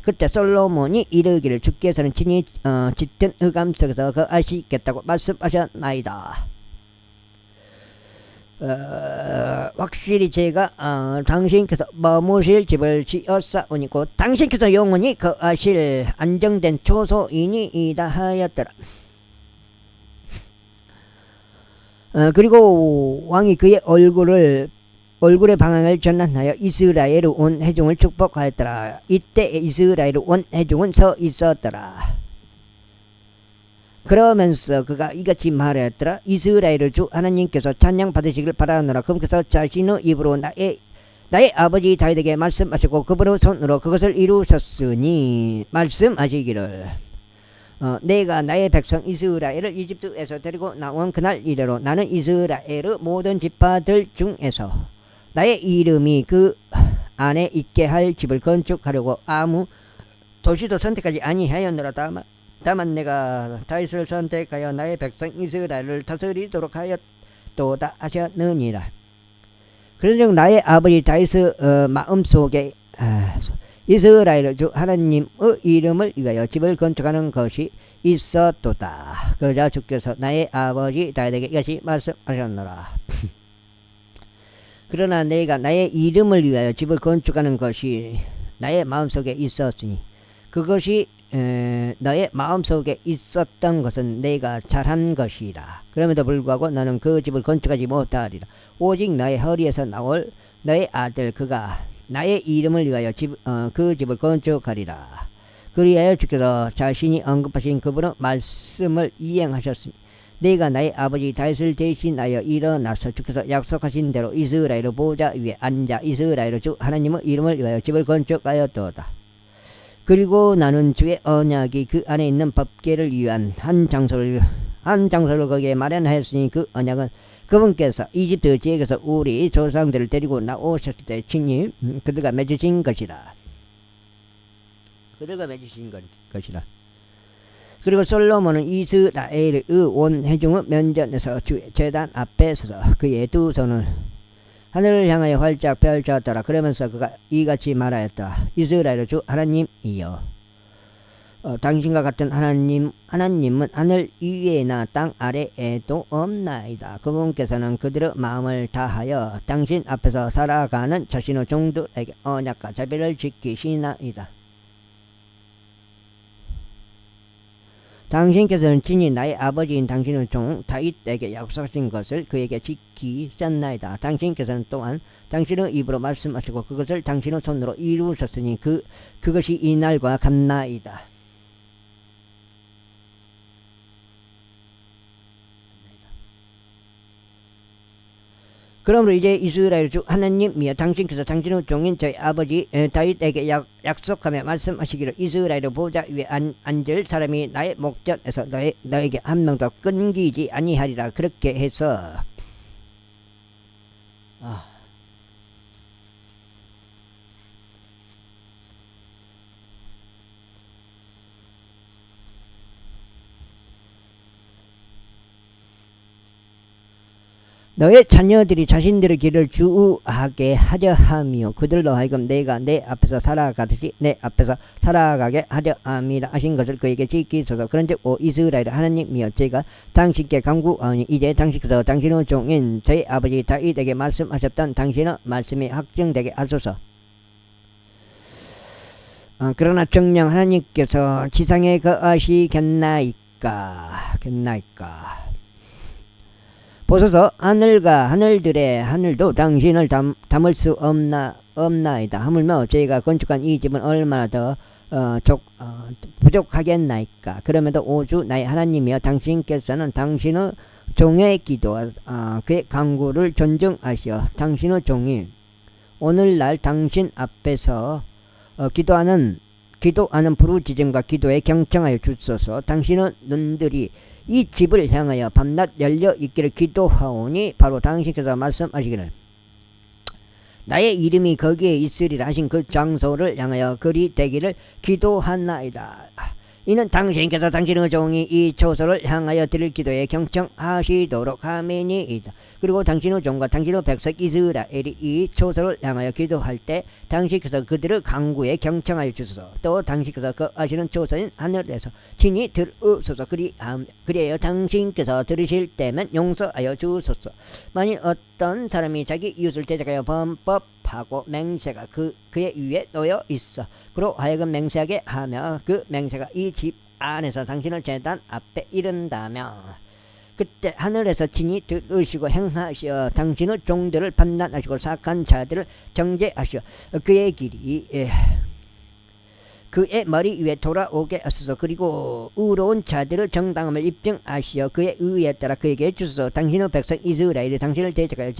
그때 솔로몬이 이르기를 주께서는 친히 짙은 흑암 속에서 거하시겠다고 말씀하셨나이다. 확실히 제가 당신께서 머무실 집을 지었사오니 곧 당신께서 영원히 거하실 안정된 초소이니이다 하였더라. 그리고 왕이 그의 얼굴의 방향을 전환하여 이스라엘의 온 회중을 축복하였더라. 이때 이스라엘의 온 회중은 서 있었더라. 그러면서 그가 이같이 말하였더라. 이스라엘의 주 하나님께서 찬양 받으시길 바라노라. 그분께서 자신의 입으로 나의 아버지 다윗에게 말씀하시고 그분의 손으로 그것을 이루셨으니 말씀하시기를 내가 나의 백성 이스라엘을 이집트에서 데리고 나온 그날 이래로 나는 이스라엘의 모든 지파들 중에서 나의 이름이 그 안에 있게 할 집을 건축하려고 아무 도시도 선택하지 아니하였노라. 다만 내가 다윗을 선택하여 나의 백성 이스라엘을 다스리도록 하였도다 하셨느니라. 그런즉 나의 아버지 다윗의 마음속에 이스라엘 주 하나님의 이름을 위하여 집을 건축하는 것이 있었도다. 그러자 주께서 나의 아버지 다윗에게 이같이 말씀하셨노라. 그러나 내가 나의 이름을 위하여 집을 건축하는 것이 나의 마음속에 있었으니 그것이 너의 마음속에 있었던 것은 내가 잘한 것이라. 그럼에도 불구하고 너는 그 집을 건축하지 못하리라. 오직 너의 허리에서 나올 너의 아들 그가 나의 이름을 위하여 그 집을 건축하리라. 그리하여 주께서 자신이 언급하신 그분의 말씀을 이행하셨으니 내가 나의 아버지 다윗을 대신하여 일어나서 주께서 약속하신 대로 이스라엘의 보좌 위에 앉아 이스라엘의 주 하나님의 이름을 위하여 집을 건축하였도다. 그리고 나는 주의 언약이 그 안에 있는 법궤를 위한 한 장소를 거기에 마련하였으니 그 언약은 그분께서 이집트 지역에서 우리 조상들을 데리고 나오셨을 때 친히 그들과 맺으신 것이라. 그리고 솔로몬은 이스라엘의 온 회중의 면전에서 주의 제단 앞에 서서 그의 두 손을 하늘을 향하여 활짝 펼쳤더라. 그러면서 그가 이같이 말하였더라. 이스라엘의 주 하나님이여, 당신과 같은 하나님은 하늘 위에나 땅 아래에도 없나이다. 그분께서는 그들의 마음을 다하여 당신 앞에서 살아가는 자신의 종들에게 언약과 자비를 지키시나이다. 당신께서는 친히 나의 아버지인 당신의 종 다윗에게 약속하신 것을 그에게 지키셨나이다. 당신께서는 또한 당신의 입으로 말씀하시고 그것을 당신의 손으로 이루셨으니 그것이 이날과 같나이다. 그러므로 이제 이스라엘 주 하나님이여 당신께서 당신의 종인 저희 아버지 다윗에게 약속하며 말씀하시기를 이스라엘 보좌 위에 앉을 사람이 나의 목전에서 너에게 한 명도 끊기지 아니하리라. 그렇게 해서 너의 자녀들이 자신들의 길을 주우하게 하려 하며 그들로 하여금 내가 내 앞에서 살아가듯이 내 앞에서 살아가게 하려 함이라 하신 것을 그에게 지키소서. 그런즉 오 이스라엘 하나님이여 제가 당신께 간구하오니 이제 당신께서 당신의 종인 저희 아버지 다윗에게 말씀하셨던 당신의 말씀이 확정되게 하소서. 그러나 정녕 하나님께서 지상에 거하시겠나이까. 보소서 하늘과 하늘도 당신을 담을 수 없나이다. 하물며 저희가 건축한 이 집은 얼마나 더 부족하겠나이까. 그럼에도 오주 나의 하나님이여 당신께서는 당신의 종의 기도와 그의 간구를 존중하시어 당신의 종이 오늘날 당신 앞에서 기도하는 부르짖음과 기도에 경청하여 주소서. 당신의 눈들이 이 집을 향하여 밤낮 열려 있기를 기도하오니 바로 당신께서 말씀하시기를 나의 이름이 거기에 있으리라 하신 그 장소를 향하여 그리 되기를 기도하나이다. 이는 당신께서 당신의 종이 이 초소를 향하여 드릴 기도에 경청하시도록 함이니이다. 그리고 당신의 종과 당신의 백성 이스라엘이 이 초소를 향하여 기도할 때 당신께서 그들의 간구에 경청하여 주소서. 또 당신께서 거하시는 초소인 하늘에서 친히 들으소서. 그리하여 당신께서 들으실 때면 용서하여 주소서. 만일 어떤 사람이 자기 이웃을 대적하여 범법하고 맹세가 그의 위에 놓여 있어 그로 하여금 맹세하게 하며 그 맹세가 이 집 안에서 당신의 제단 앞에 이른다면 그때 하늘에서 친히 들으시고 행하시어 당신의 종들을 판단하시고 사악한 자들을 정죄하시어 그의 길이 그의 머리 위에 돌아오게 하소서. 그리고 의로운 자들의 정당함을 입증하시어 그의 의에 따라 그에게 주소서. 당신의 백성 이스라엘이 당신을 대적하여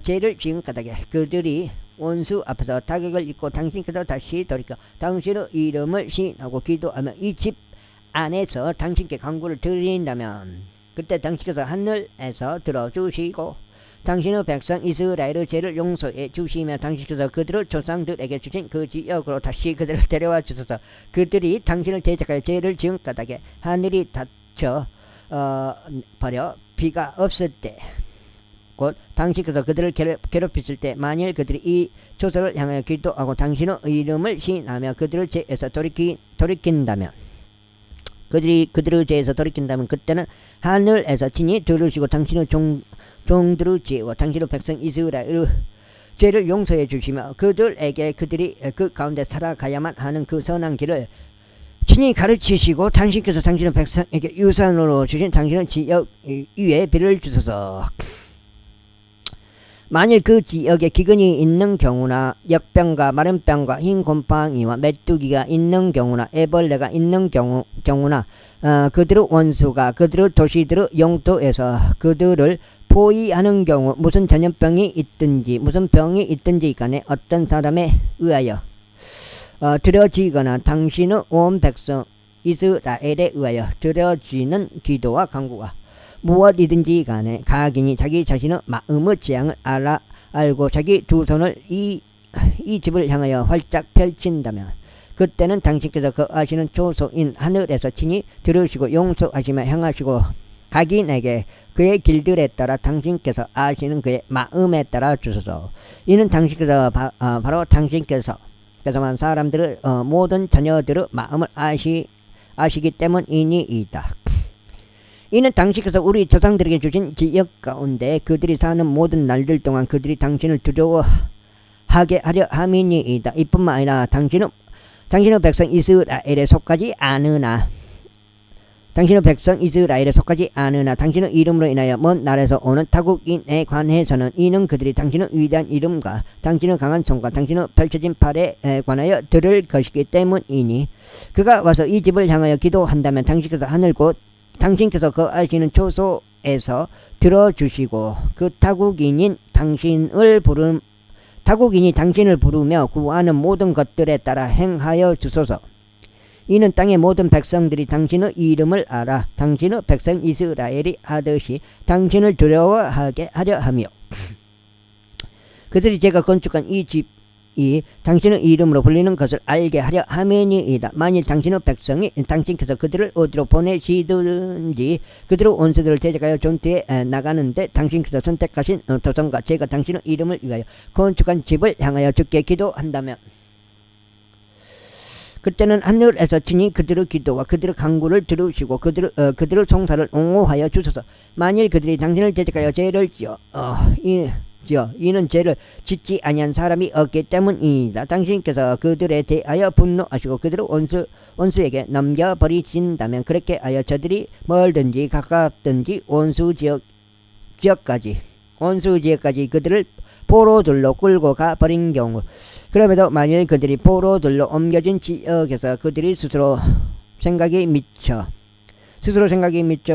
죄를 지은 까닭에 그들이 원수 앞에서 타격을 입고 당신께서 다시 돌이켜 당신의 이름을 시인하고 기도하며 이 집 안에서 당신께 간구를 드린다면 그때 당신께서 하늘에서 들어주시고 당신의 백성 이스라엘의 죄를 용서해 주시며 당신께서 그들의 조상들에게 주신 그 지역으로 다시 그들을 데려와 주소서. 그들이 당신을 대적하여 죄를 지은 까닭에 하늘이 닫혀 버려 비가 없을 때 곧 당신께서 그들을 괴롭히실 때 만일 그들이 이 조서를 향하여 기도하고 당신의 이름을 시인하며 그들을 죄에서 돌이킨다면 그들의 죄에서 돌이킨다면 그때는 하늘에서 친히 들으시고 당신의 종들의 죄와 당신의 백성 이스라엘의 죄를 용서해 주시며 그들에게 그들이 그 가운데 살아가야만 하는 그 선한 길을 친히 가르치시고 당신께서 당신의 백성에게 유산으로 주신 당신의 지역 위에 비를 주소서. 만일 그 지역에 기근이 있는 경우나 역병과 마른병과 흰 곰팡이와 메뚜기가 있는 경우나 애벌레가 있는 경우나 그들의 원수가 그들의 도시들의 영토에서 그들을 포위하는 경우 무슨 전염병이 있든지 무슨 병이 있든지 간에 어떤 사람에 의하여 드려지거나 당신의 온 백성 이스라엘에 의하여 드려지는 기도와 간구가 무엇이든지 간에 각인이 자기 자신의 마음의 재앙을 알고 자기 두 손을 이 집을 향하여 활짝 펼친다면 그때는 당신께서 거하시는 초소인 하늘에서 친히 들으시고 용서하시며 행하시고 각인에게 그의 길들에 따라 당신께서 아시는 그의 마음에 따라 주소서. 이는 당신께서 바로 당신께서만 사람들의 모든 자녀들의 마음을 아시기 때문이니이다. 이는 당신께서 우리 조상들에게 주신 지역 가운데 그들이 사는 모든 날들 동안 그들이 당신을 두려워하게 하려 함이니이다. 이뿐만 아니라 당신의 백성 이스라엘에 속하지 않으나 당신의 이름으로 인하여 먼 나라에서 오는 타국인에 관해서는 이는 그들이 당신의 위대한 이름과 당신의 강한 손과 당신의 펼쳐진 팔에 관하여 들을 것이기 때문이니 그가 와서 이 집을 향하여 기도한다면 당신께서 하늘 곧 당신께서 거하시는 초소 땅에서 들어주시고 그 타국인이 당신을 부르며 구하는 모든 것들에 따라 행하여 주소서. 이는 땅의 모든 백성들이 당신의 이름을 알아 당신의 백성 이스라엘이 하듯이 당신을 두려워하게 하려 하며 그들이 제가 건축한 이 집이 당신의 이름으로 불리는 것을 알게 하려 함이니이다. 만일 당신의 백성이 당신께서 그들을 어디로 보내시든지 그들의 원수들을 대적하여 전투에 나가는데 당신께서 선택하신 도성과 제가 당신의 이름을 위하여 건축한 집을 향하여 주께 기도한다면 그때는 하늘에서 친히 그들의 기도와 그들의 간구를 들으시고 그들의 송사를 옹호하여 주소서. 만일 그들이 당신을 대적하여 죄를 지어 이는 죄를 짓지 아니한 사람이 없기 때문이다. 당신께서 그들에 대하여 분노하시고 그들의 원수에게 넘겨버리신다면 그렇게 하여 저들이 멀든지 가깝든지 원수 지역까지 그들을 포로들로 끌고 가버린 경우 그럼에도 만일 그들이 포로들로 옮겨진 지역에서 그들이 스스로 생각이 미쳐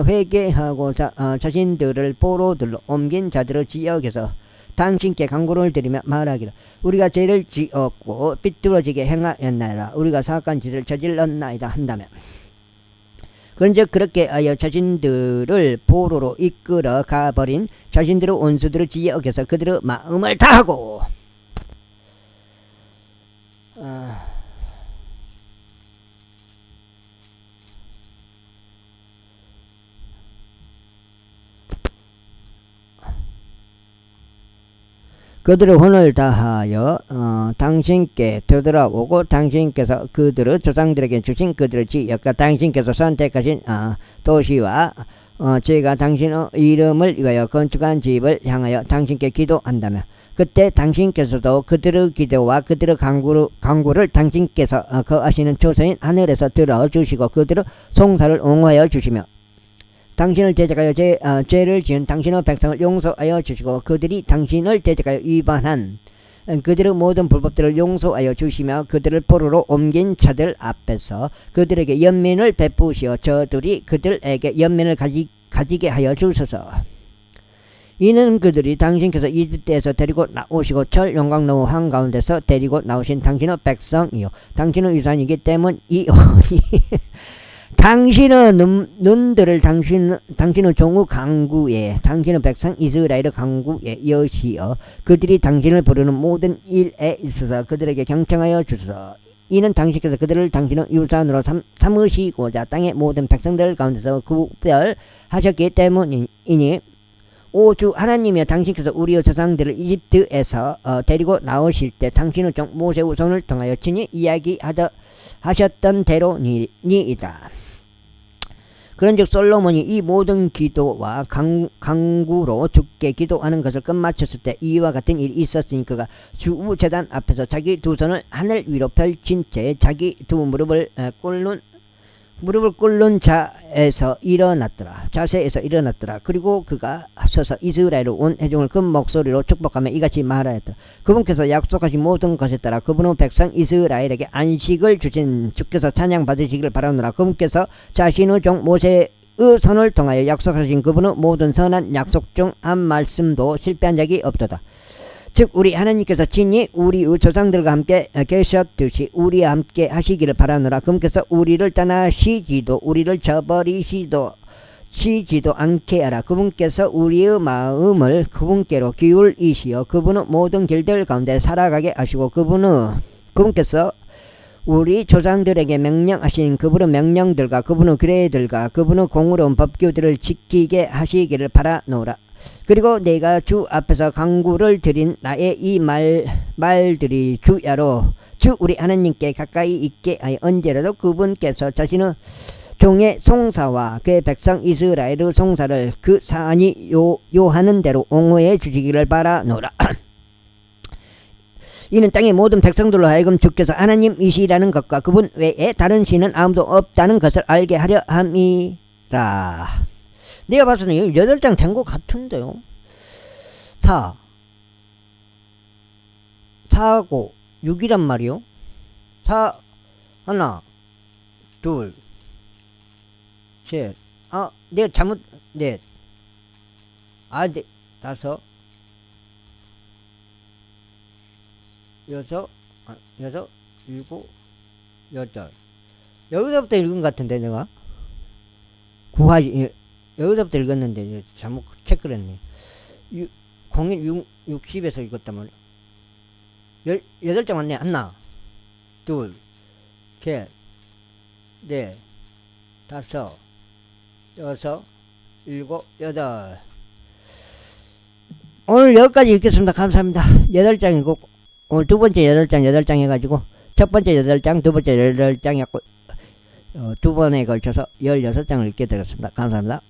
회개하고 자신들을 포로들로 옮긴 자들의 지역에서 당신께 간구를 드리며 말하기를 우리가 죄를 지었고 삐뚤어지게 행하였나이다. 우리가 사악한 짓을 저질렀나이다 한다면 그런즉 그렇게 하여 자신들을 포로로 이끌어 가버린 자신들의 원수들의 지역에서 그들의 마음을 다하고 그들의 혼을 다하여 당신께 되돌아오고 당신께서 그들의 조상들에게 주신 그들의 지역과 당신께서 선택하신 도시와 제가 당신의 이름을 위하여 건축한 집을 향하여 당신께 기도한다면 그때 당신께서도 그들의 기도와 그들의 간구를 당신께서 거하시는 초소인 하늘에서 들어주시고 그들의 송사를 옹호하여 주시며 당신을 대적하여 죄를 지은 당신의 백성을 용서하여 주시고 그들이 당신을 대적하여 위반한 그들의 모든 불법들을 용서하여 주시며 그들을 포로로 옮긴 자들 앞에서 그들에게 연민을 베푸시어 저들이 그들에게 연민을 가지게 하여 주소서. 이는 그들이 당신께서 이집트에서 데리고 나오시고 철 용광로 한가운데서 데리고 나오신 당신의 백성이요 당신의 유산이기 때문이오니 당신의 눈들을 당신의 종의 간구에 당신의 백성 이스라엘의 간구에 여시어 그들이 당신을 부르는 모든 일에 있어서 그들에게 경청하여 주소서. 이는 당신께서 그들을 당신의 유산으로 삼으시고자 땅의 모든 백성들 가운데서 구별하셨기 때문이니 오 주 하나님이여 당신께서 우리의 조상들을 이집트에서 데리고 나오실 때 당신의 종 모세의 손을 통하여 친히 이야기하셨던 대로니이다. 그런즉 솔로몬이 이 모든 기도와 간구로 주께 기도하는 것을 끝마쳤을 때 이와 같은 일이 있었으니 그가 주제단 앞에서 자기 두 손을 하늘 위로 펼친 채 자기 두 무릎을 꿇는 자세에서 일어났더라. 그리고 그가 서서 이스라엘의 온 회중을 큰 목소리로 축복하며 이같이 말하였더라. 그분께서 약속하신 모든 것에 따라 그분의 백성 이스라엘에게 안식을 주신 주께서 찬양 받으시기를 바라노라. 그분께서 자신의 종 모세의 손을 통하여 약속하신 그분의 모든 선한 약속 중 한 말씀도 실패한 적이 없도다. 즉 우리 하나님께서 친히 우리의 조상들과 함께 계셨듯이 우리와 함께 하시기를 바라노라. 그분께서 우리를 떠나시지도 우리를 저버리시지도 않게 하라. 그분께서 우리의 마음을 그분께로 기울이시어 그분의 모든 길들 가운데 살아가게 하시고 그분께서 우리 조상들에게 명령하신 그분의 명령들과 그분의 규례들과 그분의 공의로운 법규들을 지키게 하시기를 바라노라. 그리고 내가 주 앞에서 간구를 드린 나의 이 말들이 주야로 주 우리 하나님께 가까이 있게 하여 언제라도 그분께서 자신의 종의 송사와 그의 백성 이스라엘의 송사를 그 사안이 요하는 대로 옹호해 주시기를 바라노라. 이는 땅의 모든 백성들로 하여금 주께서 하나님이시라는 것과 그분 외에 다른 신은 아무도 없다는 것을 알게 하려 함이라. 내가 봐서는 8장 된 것 같은데요. 4하고 6이란 말이요. 4 하나 둘 셋 내가 잘못 넷 아직 다섯, 여섯, 일곱, 여덟. 여기서부터 읽은 것 같은데 내가 구하지 여기서부터 읽었는데 잘못 체크를 했네. 60에서 읽었단 말이야. 8장 맞네. 하나, 둘, 셋, 넷, 다섯, 여섯, 일곱, 여덟. 오늘 여기까지 읽겠습니다. 감사합니다. 8장이고 오늘 두 번째 8장 해가지고 첫 번째 8장, 두 번째 8장 해갖고 두 번에 걸쳐서 16장을 읽게 되었습니다. 감사합니다.